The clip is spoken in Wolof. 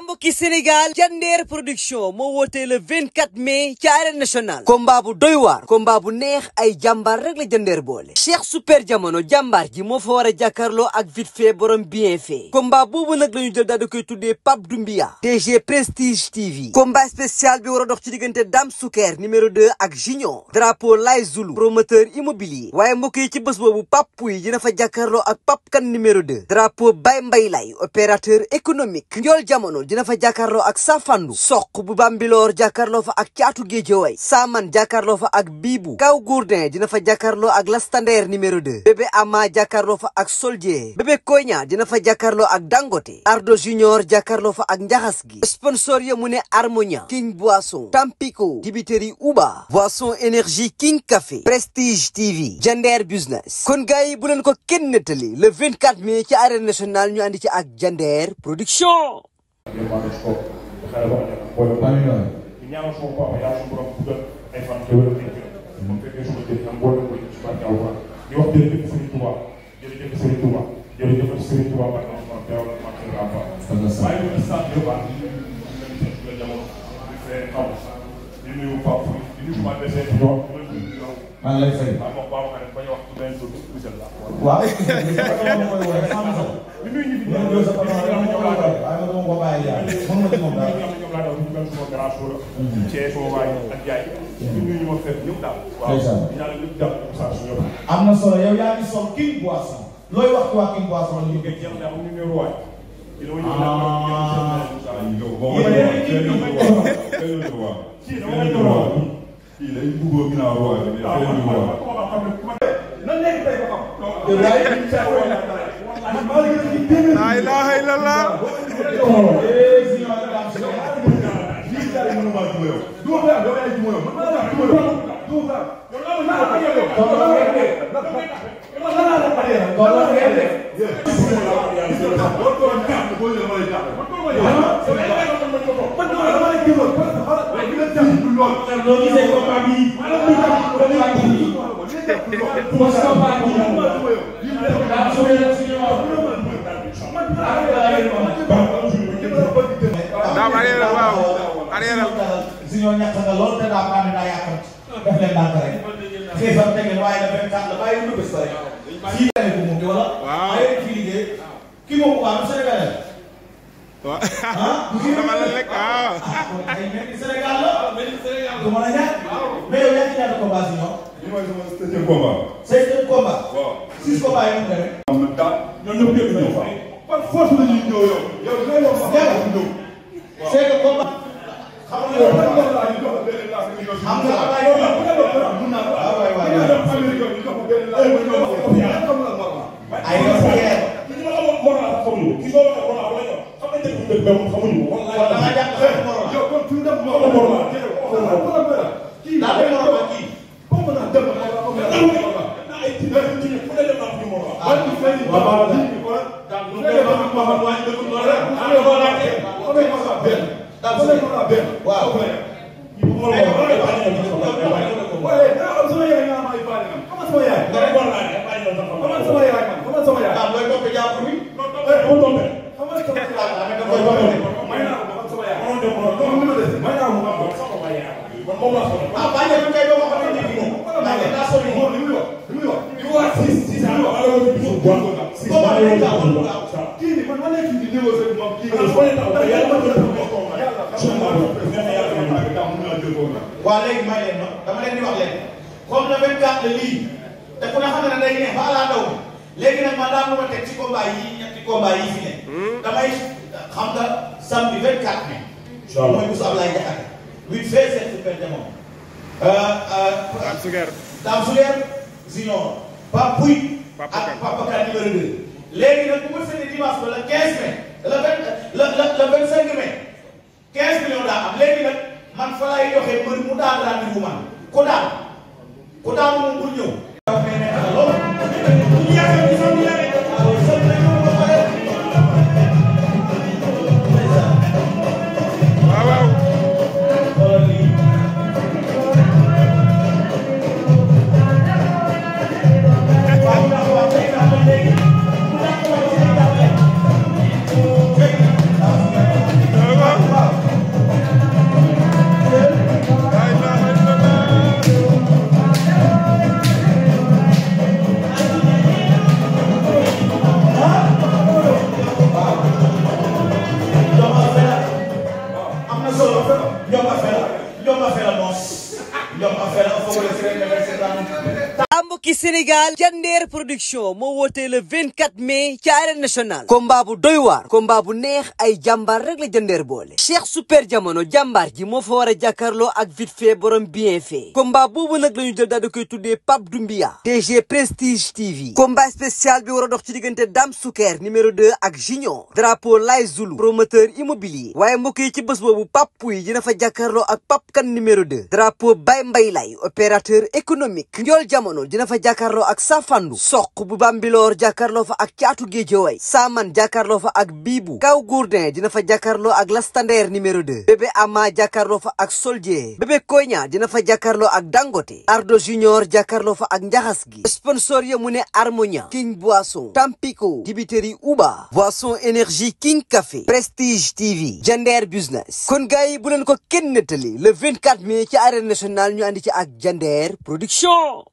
mbokki Sénégal Jandeer production moo wootee le 24 mai ci arène nationale combat bu doy waar combat bu neex ay jàmbaar rek la Jandeer boole Cheikh Super Jamono jàmbaar ji moo fa war a jàkkaarloo ak vite fait borom bien fait combat boobu nag la ñu jël daal di koy tuddee Pape Doumbia DG Prestige TV combat spécial bi war a dox ci diggante Dame Souker numéro 2 ak Junior drapeau Lay Zulu promoteur immobilier waaye mbokk yi ci bés boobu Pape Pouy dina fa jàkkaarloo ak Pape Kane numéro 2 drapeau Baye Mbaye Lay opérateur économique Ndiol Jamono dina fa jàkkaarloo ak Safandu Soq bu Bambilor jàkkaarloo fa ak Caatu Géejawaay Saman jàkkaarloo fa ak Bibu Kaw Gourdin dina fa jàkkaarloo ak Lastander numéro 2 bébé Ama jàkkaarloo fa ak Soldier bébé Koña dina fa jàkkaarloo ak Dangote Ardo Junior jàkkaarloo fa ak Njaxas gi sponsor ya mu ne Harmonia King Boisson Tampico Dibiteri Uba Boisson Énergie King Café Prestige TV Jandeer Business kon gars yi bu leen ko kenn nettali le 24 mai ci arène nationale ñu andi ci ak Jandeer production maa ngi lay fay. waaw. am na solo yow yaa ngi sol King Boisson. looy wax ci waa King Boisson ñu ngi kii day bëggoon ginnaaw roi bi day fay ñu roi. nan nekk tey ba xam. la ilaha illallah. loo gisee combat bi daam arrière waaw arrière Junior ñàkk nga lool te daa xam ne daa yàqal def leen ndànk rek xiifam tegeen waaye la 24 la bàyyi lu bés ba rek fii la ko moom wala ay fii liggéey kii moom waa Sénégalais waaw dama la rek waaw ay mel ni Sénégal la du mën a ñàkk mais yow yaa ngi ñaata combat si ñoom li mooy sama 7e combat. 7e combat waaw 6 combat yi mu demee am na daal ñoom ñëpp ñëpp ñëw fa. par force la ñuy ñëw yow. yow ngay wax sax ñëw. c'est que combat xam nga yow xam nga abay yow mun naa ko waay waay ay waaw léegi may leen dama leen di wax leen comme le 24 la lii te ku ne xam ne day neex ba ala daw léegi nag man daa ma teg ci combat yi ñetti combat yi fi ne damay xam nga samedi 24 mai mooy Moussa Ablaye Diakhaté 8 février Super Jamono Dame Souker Junior Pape Pouy ak Pape Kane numéro 2 léegi nag bu ma seetee dimanche ba le 15 mai le 25 mai 15 millions daa am léegi nag man fa laay joxe mbër mu daan rendez-vous man ku daan moom bul ñëw. waaw Njomba fela noos Njomba fela o fogole Sénégal mbokki Sénégal Diender production moo wootee le 24 mai ci arène nationale combat bu doy waar combat bu neex ay jàmbaar rek la Diender boole Cheikh Super Jamono jàmbaar ji moo fa war a jàkkaarloo ak vite fait borom bien fait combat boobu nag la ñu jël daal di koy tuddee Pape Doumbia DG Prestige TV combat spécial bi war a dox ci diggante Dame Souker numéro 2 ak Junior drapeau Lay Zulu promoteur immobilier waaye mbokk yi ci bés boobu Pape Pouy dina fa jàkkaarloo ak Pape Kane numéro 2 drapeau Baye Mbaye Lay opérateur économique Ndiol Jamono dina fa jàkkaarloo ak Safandu Soq bu Bambilor jàkkaarloo fa ak Caatu Géejawaay Saman jàkkaarloo fa ak Bibu Kaw Gourdin dina fa jàkkaarloo ak Lastander numéro 2 Bébé Ama jàkkaarloo fa ak Soldier Bébé Koña dina fa jàkkaarloo ak Dangote Ardo Junior jàkkaarloo fa ak Njaxas gi sponsor ya mu ne Harmonia King Boisson Tampico Dibiteri Uba Boisson Énergie King Café Prestige TV Diender Business kon gars yi bu leen ko kenn nettali le 24 mai ci arène nationale ñu andi ci ak Diender production